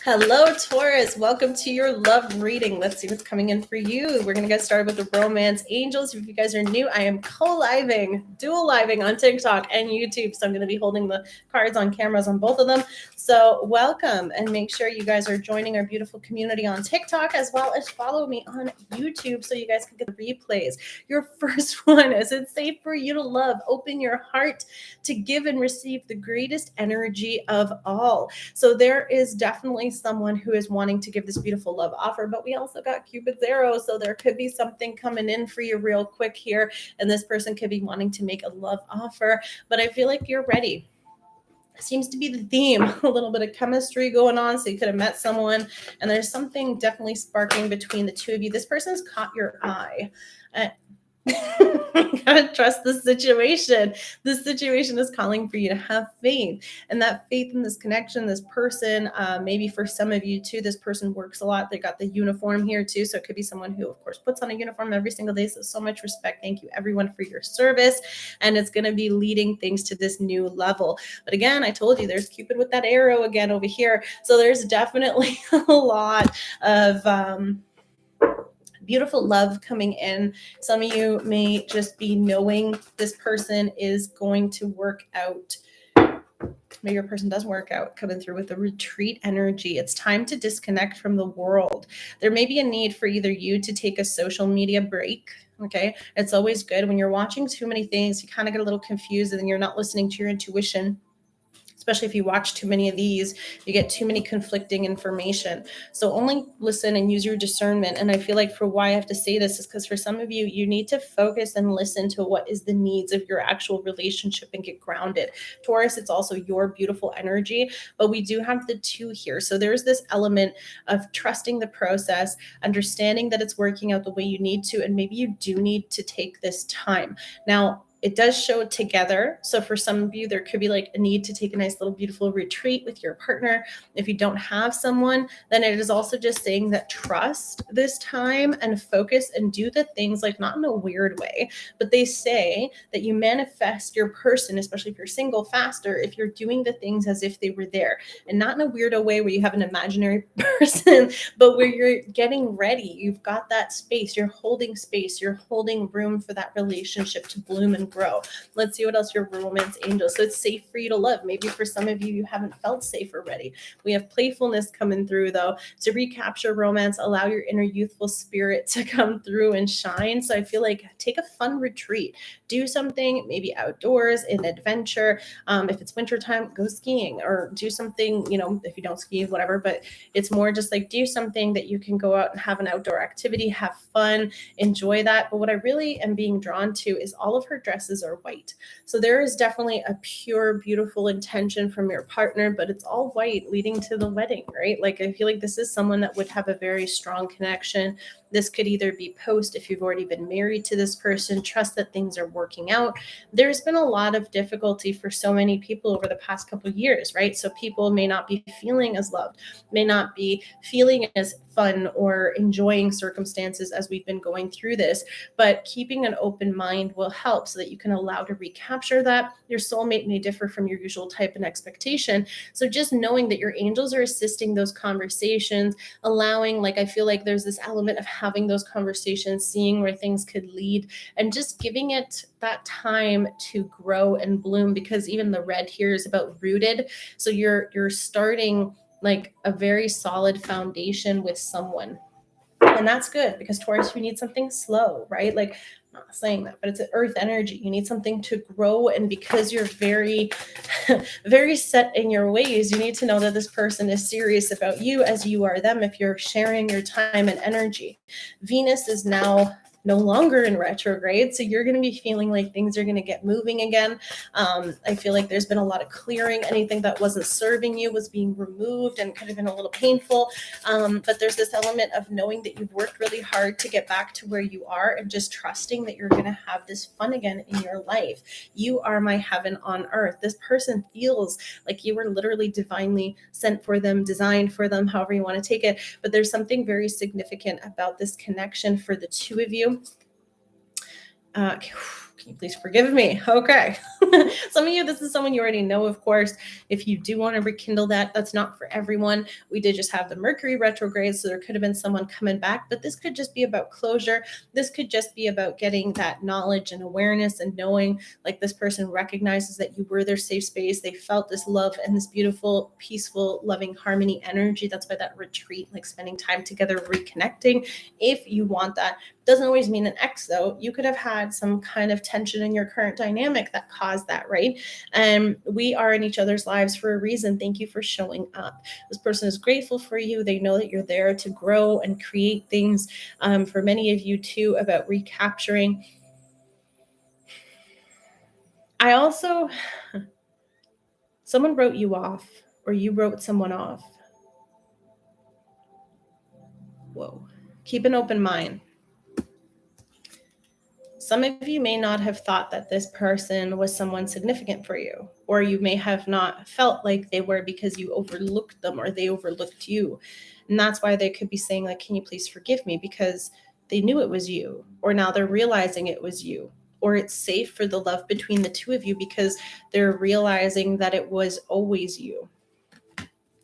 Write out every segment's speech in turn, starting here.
Hello, Taurus. Welcome to your love reading. Let's see what's coming in for you. We're going to get started with the romance angels. If you guys are new, I am dual living on TikTok and YouTube. So I'm going to be holding the cards on cameras on both of them. So welcome, and make sure you guys are joining our beautiful community on TikTok, as well as follow me on YouTube so you guys can get the replays. Your first one, is it safe for you to love? Open your heart to give and receive the greatest energy of all. So there is definitely someone who is wanting to give this beautiful love offer, but we also got Cupid's arrow. So there could be something coming in for you real quick here. And this person could be wanting to make a love offer, but I feel like you're ready. Seems to be the theme, a little bit of chemistry going on. So you could have met someone and there's something definitely sparking between the two of you. This person's caught your eye. You gotta trust the situation. This situation is calling for you to have faith, and that faith in this connection, this person, maybe for some of you too, this person works a lot. They got the uniform here too. So it could be someone who, of course, puts on a uniform every single day. So much respect. Thank you, everyone, for your service. And it's going to be leading things to this new level. But again, I told you there's Cupid with that arrow again over here. So there's definitely a lot of, beautiful love coming in. Some of you may just be knowing this person is going to work out. Maybe your person does work out, coming through with the retreat energy. It's time to disconnect from the world. There may be a need for either you to take a social media break. Okay. It's always good when you're watching too many things, you kind of get a little confused and then you're not listening to your intuition. Especially if you watch too many of these, you get too many conflicting information. So only listen and use your discernment. And I feel like for why I have to say this is because for some of you, you need to focus and listen to what is the needs of your actual relationship and get grounded. Taurus, it's also your beautiful energy, but we do have the two here. So there's this element of trusting the process, understanding that it's working out the way you need to, and maybe you do need to take this time. Now, it does show together. So for some of you, there could be like a need to take a nice little beautiful retreat with your partner. If you don't have someone, then it is also just saying that trust this time and focus and do the things, like not in a weird way, but they say that you manifest your person, especially if you're single, faster if you're doing the things as if they were there, and not in a weirdo way where you have an imaginary person, but where you're getting ready. You've got that space, you're holding room for that relationship to bloom and grow. Let's see what else your romance angel. So it's safe for you to love. Maybe for some of you, you haven't felt safe already. We have playfulness coming through though. To recapture romance, allow your inner youthful spirit to come through and shine. So I feel like take a fun retreat, do something maybe outdoors, in adventure. If it's wintertime, go skiing or do something, if you don't ski, whatever, but it's more just like do something that you can go out and have an outdoor activity, have fun, enjoy that. But what I really am being drawn to is all of her dresses are white. So there is definitely a pure, beautiful intention from your partner, but it's all white leading to the wedding, right? Like I feel like this is someone that would have a very strong connection. This could either be post if you've already been married to this person, trust that things are working out. There's been a lot of difficulty for so many people over the past couple of years, right? So people may not be feeling as loved, may not be feeling as fun or enjoying circumstances as we've been going through this, but keeping an open mind will help so that you can allow to recapture that. Your soulmate may differ from your usual type and expectation. So just knowing that your angels are assisting those conversations, allowing, like, I feel like there's this element of having those conversations, seeing where things could lead, and just giving it that time to grow and bloom, because even the red here is about rooted. So you're starting like a very solid foundation with someone. And that's good because Taurus, you need something slow, right? Like, I'm not saying that, but it's an earth energy. You need something to grow. And because you're very, very set in your ways, you need to know that this person is serious about you as you are them if you're sharing your time and energy. Venus is now no longer in retrograde. So you're going to be feeling like things are going to get moving again. I feel like there's been a lot of clearing. Anything that wasn't serving you was being removed and could have been a little painful. But there's this element of knowing that you've worked really hard to get back to where you are and just trusting that you're going to have this fun again in your life. You are my heaven on earth. This person feels like you were literally divinely sent for them, designed for them, however you want to take it. But there's something very significant about this connection for the two of you. Can you please forgive me? Okay. Some of you, this is someone you already know, of course. If you do want to rekindle that, that's not for everyone. We did just have the Mercury retrograde, so there could have been someone coming back, but this could just be about closure. This could just be about getting that knowledge and awareness and knowing like this person recognizes that you were their safe space. They felt this love and this beautiful, peaceful, loving harmony energy. That's why that retreat, like spending time together, reconnecting. If you want that, doesn't always mean an ex though. You could have had some kind of tension in your current dynamic that caused that, right? And we are in each other's lives for a reason. Thank you for showing up. This person is grateful for you. They know that you're there to grow and create things. For many of you too, about recapturing. I also, someone wrote you off or you wrote someone off. Whoa. Keep an open mind. Some of you may not have thought that this person was someone significant for you, or you may have not felt like they were because you overlooked them or they overlooked you. And that's why they could be saying like, can you please forgive me? Because they knew it was you, or now they're realizing it was you, or it's safe for the love between the two of you because they're realizing that it was always you.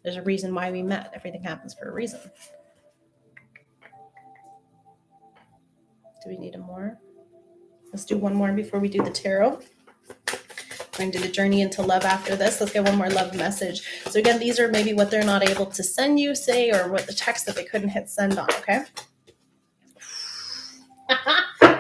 There's a reason why we met. Everything happens for a reason. Do we need a more? Let's do one more before we do the tarot. We're going to do the journey into love after this. Let's get one more love message. So again, these are maybe what they're not able to send you, say, or what the text that they couldn't hit send on, okay?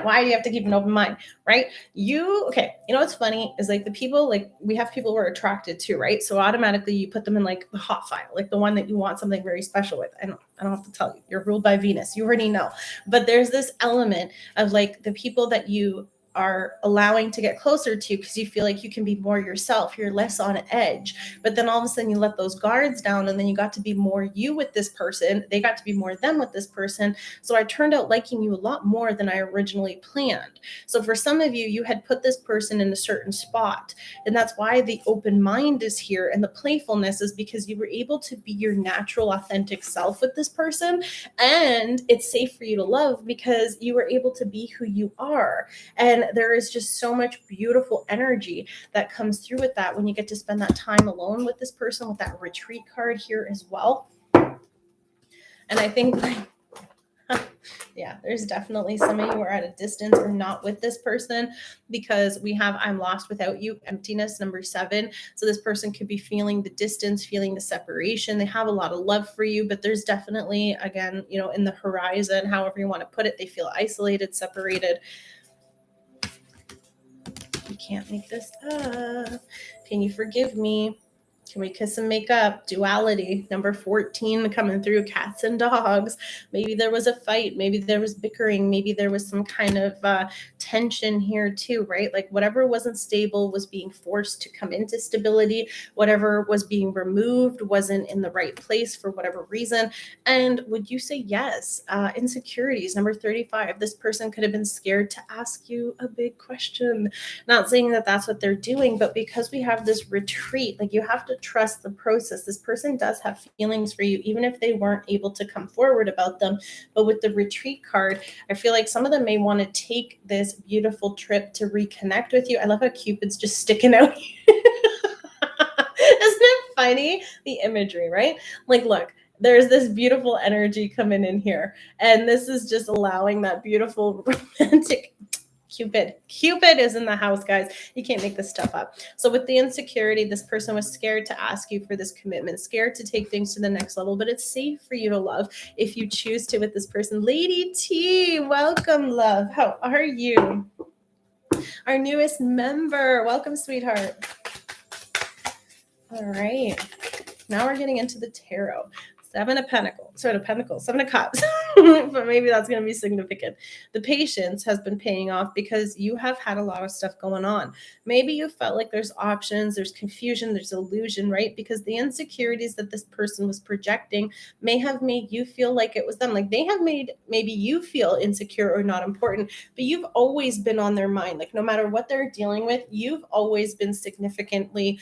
Why do you have to keep an open mind, right? Okay, you know what's funny is like the people, like we have people we're attracted to, right? So automatically you put them in like the hot file, like the one that you want something very special with. I don't have to tell you, you're ruled by Venus. You already know. But there's this element of like the people that you are allowing to get closer to because you feel like you can be more yourself, you're less on edge. But then all of a sudden you let those guards down and then you got to be more you with this person. They got to be more them with this person. So I turned out liking you a lot more than I originally planned. So for some of you, you had put this person in a certain spot. And that's why the open mind is here and the playfulness is because you were able to be your natural, authentic self with this person. And it's safe for you to love because you were able to be who you are. And there is just so much beautiful energy that comes through with that when you get to spend that time alone with this person, with that retreat card here as well. And I think yeah, there's definitely some of you are at a distance or not with this person because we have I'm lost without you, emptiness, number 7. So this person could be feeling the distance, feeling the separation. They have a lot of love for you, but there's definitely, again, you know, in the horizon, however you want to put it, they feel isolated, separated. You can't make this up. Can you forgive me? Can we kiss and make up? Duality, number 14 coming through, cats and dogs. Maybe there was a fight. Maybe there was bickering. Maybe there was some kind of tension here too, right? Like whatever wasn't stable was being forced to come into stability. Whatever was being removed wasn't in the right place for whatever reason. And would you say yes? Insecurities, number 35. This person could have been scared to ask you a big question. Not saying that that's what they're doing, but because we have this retreat, like you have to trust the process. This person does have feelings for you, even if they weren't able to come forward about them. But with the retreat card, I feel like some of them may want to take this beautiful trip to reconnect with you. I love how Cupid's just sticking out. Isn't it funny? The imagery, right? Like, look, there's this beautiful energy coming in here. And this is just allowing that beautiful romantic Cupid is in the house, guys. You can't make this stuff up. So with the insecurity, this person was scared to ask you for this commitment, scared to take things to the next level, but it's safe for you to love if you choose to with this person. Lady T, welcome, love. How are you? Our newest member. Welcome, sweetheart. All right. Now we're getting into the tarot. 7 of Pentacles, 7 of Cups, but maybe that's going to be significant. The patience has been paying off because you have had a lot of stuff going on. Maybe you felt like there's options, there's confusion, there's illusion, right? Because the insecurities that this person was projecting may have made you feel like it was them. Like they have made maybe you feel insecure or not important, but you've always been on their mind. Like no matter what they're dealing with, you've always been significantly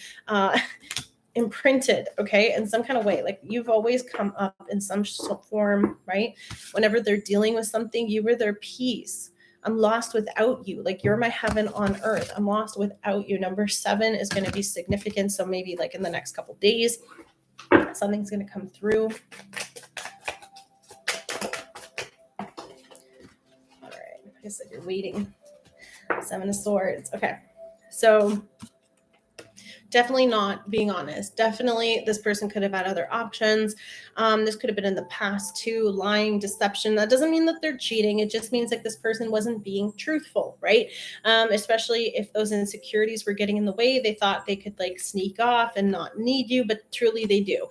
imprinted, okay, in some kind of way. Like you've always come up in some form, right? Whenever they're dealing with something, you were their piece. I'm lost without you. Like, you're my heaven on earth. I'm lost without you. Number 7 is going to be significant. So maybe like in the next couple days, something's going to come through. All right. I guess you're waiting. 7 of Swords. Okay. So definitely not being honest. Definitely this person could have had other options. This could have been in the past too, lying, deception. That doesn't mean that they're cheating. It just means like this person wasn't being truthful, right? Especially if those insecurities were getting in the way, they thought they could like sneak off and not need you, but truly they do.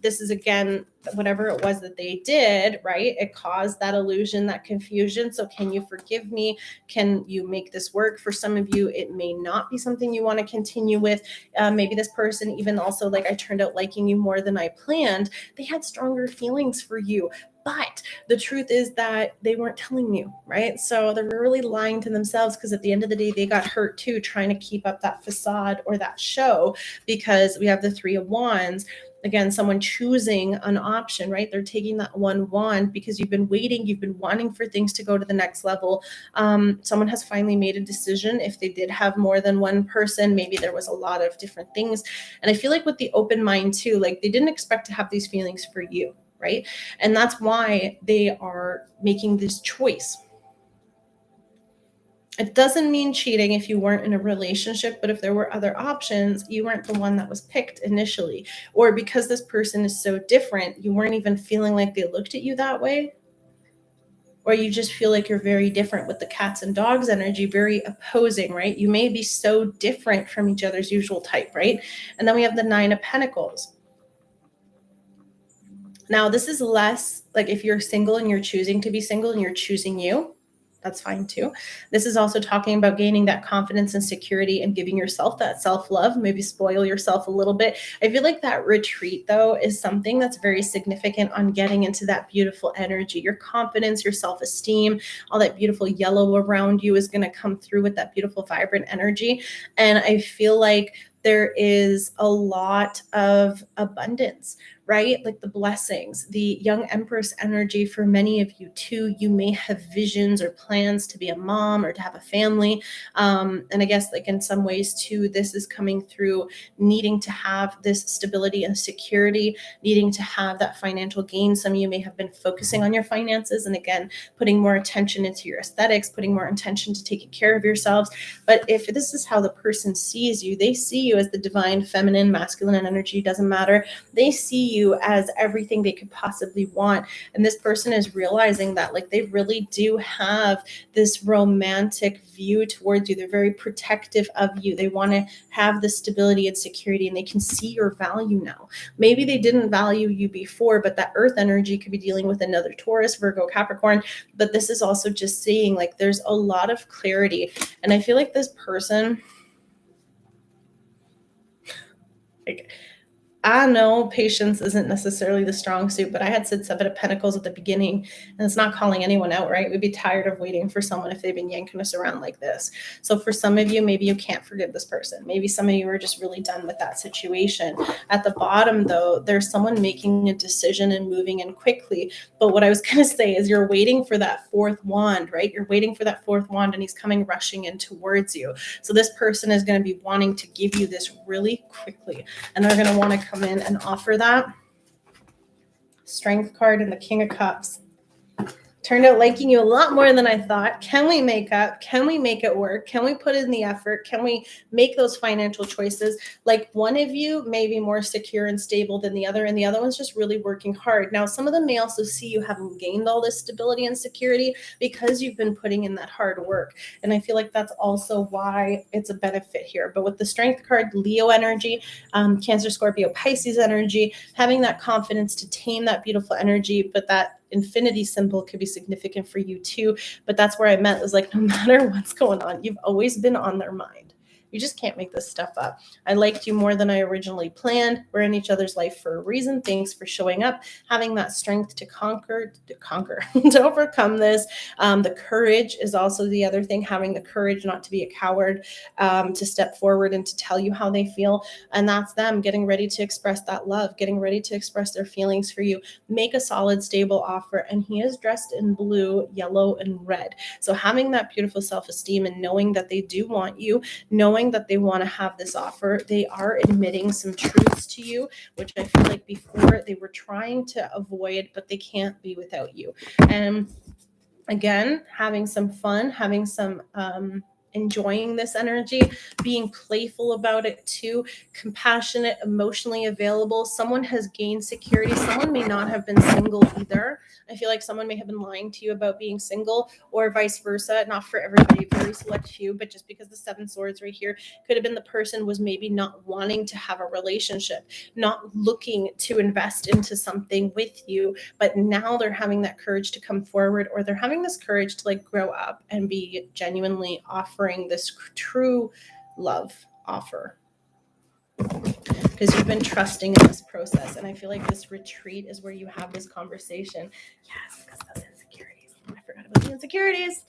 This is again, whatever it was that they did, right? It caused that illusion, that confusion. So can you forgive me? Can you make this work? For some of you, it may not be something you want to continue with. Maybe this person even also like, I turned out liking you more than I planned. They had stronger feelings for you. But the truth is that they weren't telling you, right? So they're really lying to themselves, because at the end of the day, they got hurt too, trying to keep up that facade or that show, because we have the 3 of Wands. Again, someone choosing an option, right? They're taking that one wand because you've been waiting, you've been wanting for things to go to the next level. Someone has finally made a decision. If they did have more than one person, maybe there was a lot of different things. And I feel like with the open mind too, like they didn't expect to have these feelings for you, right? And that's why they are making this choice. It doesn't mean cheating if you weren't in a relationship, but if there were other options, you weren't the one that was picked initially. Or because this person is so different, you weren't even feeling like they looked at you that way. Or you just feel like you're very different with the cats and dogs energy, very opposing, right? You may be so different from each other's usual type, right? And then we have the 9 of Pentacles. Now, this is less like if you're single and you're choosing to be single and you're choosing you, that's fine too. This is also talking about gaining that confidence and security and giving yourself that self-love, maybe spoil yourself a little bit. I feel like that retreat though is something that's very significant on getting into that beautiful energy. Your confidence, your self-esteem, all that beautiful yellow around you is going to come through with that beautiful, vibrant energy. And I feel like there is a lot of abundance, right? Like the blessings, the young empress energy for many of you too. You may have visions or plans to be a mom or to have a family. And I guess like in some ways too, this is coming through needing to have this stability and security, needing to have that financial gain. Some of you may have been focusing on your finances and again, putting more attention into your aesthetics, putting more attention to taking care of yourselves. But if this is how the person sees you, they see you as the divine feminine, masculine energy, doesn't matter. They see you as everything they could possibly want. And this person is realizing that like they really do have this romantic view towards you. They're very protective of you. They want to have the stability and security, and they can see your value now. Maybe they didn't value you before, but that earth energy could be dealing with another Taurus, Virgo, Capricorn. But this is also just saying like there's a lot of clarity. And I feel like this person, like, I know patience isn't necessarily the strong suit, but I had said 7 of Pentacles at the beginning, and it's not calling anyone out, right? We'd be tired of waiting for someone if they've been yanking us around like this. So for some of you, maybe you can't forgive this person. Maybe some of you are just really done with that situation. At the bottom, though, there's someone making a decision and moving in quickly. But what I was going to say is you're waiting for that 4th wand, right? You're waiting for that 4th wand, and he's coming rushing in towards you. So this person is going to be wanting to give you this really quickly, and they're going to want to come in and offer that. Strength card and the King of Cups. Turned out liking you a lot more than I thought. Can we make up? Can we make it work? Can we put in the effort? Can we make those financial choices? Like one of you may be more secure and stable than the other, and the other one's just really working hard. Now, some of them may also see you haven't gained all this stability and security because you've been putting in that hard work. And I feel like that's also why it's a benefit here. But with the Strength card, Leo energy, Cancer, Scorpio, Pisces energy, having that confidence to tame that beautiful energy, but that infinity symbol could be significant for you too. But that's where I meant is like, no matter what's going on, you've always been on their mind. You just can't make this stuff up. I liked you more than I originally planned. We're in each other's life for a reason. Thanks for showing up, having that strength to conquer, to overcome this. The courage is also the other thing, having the courage not to be a coward, to step forward and to tell you how they feel. And that's them getting ready to express that love, getting ready to express their feelings for you. Make a solid, stable offer. And he is dressed in blue, yellow, and red. So having that beautiful self-esteem and knowing that they do want you, knowing that they want to have this offer, they are admitting some truths to you, which I feel like before they were trying to avoid, but they can't be without you. And again, having some fun, having some enjoying this energy, being playful about it too, compassionate, emotionally available. Someone has gained security. Someone may not have been single either. I feel like someone may have been lying to you about being single, or vice versa. Not for everybody, very select few, but just because the 7 swords right here could have been the person was maybe not wanting to have a relationship, not looking to invest into something with you, but now they're having that courage to come forward, or they're having this courage to like grow up and be genuinely offering this true love offer, because you've been trusting in this process. And I feel like this retreat is where you have this conversation. Yes, because those insecurities. I forgot about the insecurities.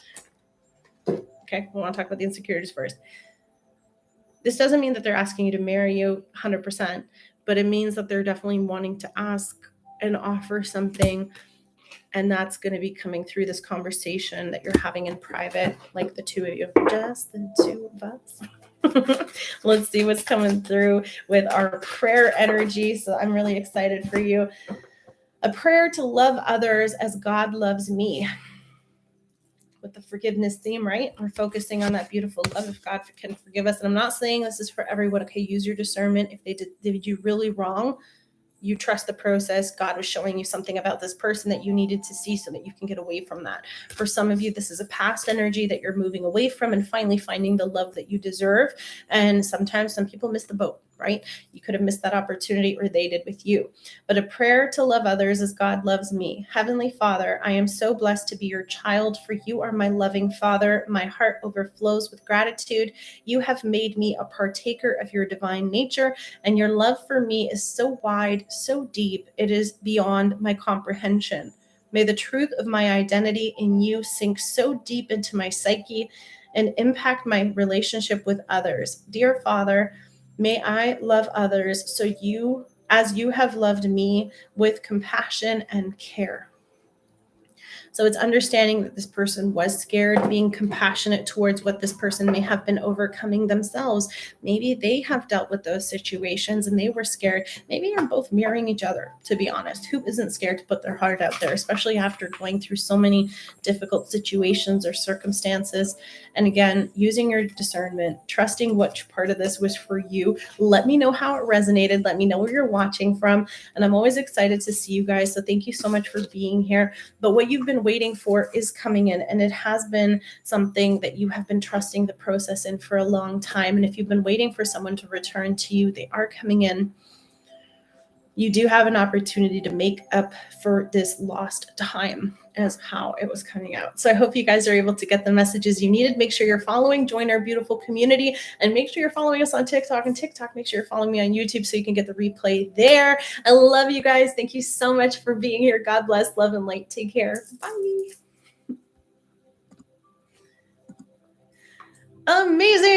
Okay, we want to talk about the insecurities first. This doesn't mean that they're asking you to marry you 100%, but it means that they're definitely wanting to ask and offer something. And that's going to be coming through this conversation that you're having in private, like the two of you, just the two of us. Let's see what's coming through with our prayer energy. So I'm really excited for you. A prayer to love others as God loves me. With the forgiveness theme, right? We're focusing on that beautiful love if God can forgive us. And I'm not saying this is for everyone. Okay, use your discernment. If they did you really wrong, you trust the process. God was showing you something about this person that you needed to see so that you can get away from that. For some of you, this is a past energy that you're moving away from and finally finding the love that you deserve. And sometimes some people miss the boat, right? You could have missed that opportunity, or they did with you. But a prayer to love others as God loves me. Heavenly Father, I am so blessed to be your child, for you are my loving Father. My heart overflows with gratitude. You have made me a partaker of your divine nature, and your love for me is so wide, so deep, it is beyond my comprehension. May the truth of my identity in you sink so deep into my psyche and impact my relationship with others. Dear Father, may I love others as you have loved me, with compassion and care. So it's understanding that this person was scared, being compassionate towards what this person may have been overcoming themselves. Maybe they have dealt with those situations and they were scared. Maybe you're both mirroring each other, to be honest. Who isn't scared to put their heart out there, especially after going through so many difficult situations or circumstances? And again, using your discernment, trusting which part of this was for you. Let me know how it resonated. Let me know where you're watching from. And I'm always excited to see you guys. So thank you so much for being here. But what you've been waiting for is coming in, and it has been something that you have been trusting the process in for a long time. And if you've been waiting for someone to return to you, they are coming in. You do have an opportunity to make up for this lost time, as how it was coming out. So I hope you guys are able to get the messages you needed. Make sure you're following, join our beautiful community, and make sure you're following us on TikTok. And TikTok, make sure you're following me on YouTube so you can get the replay there. I love you guys. Thank you so much for being here. God bless, love, and light. Take care. Bye. Amazing.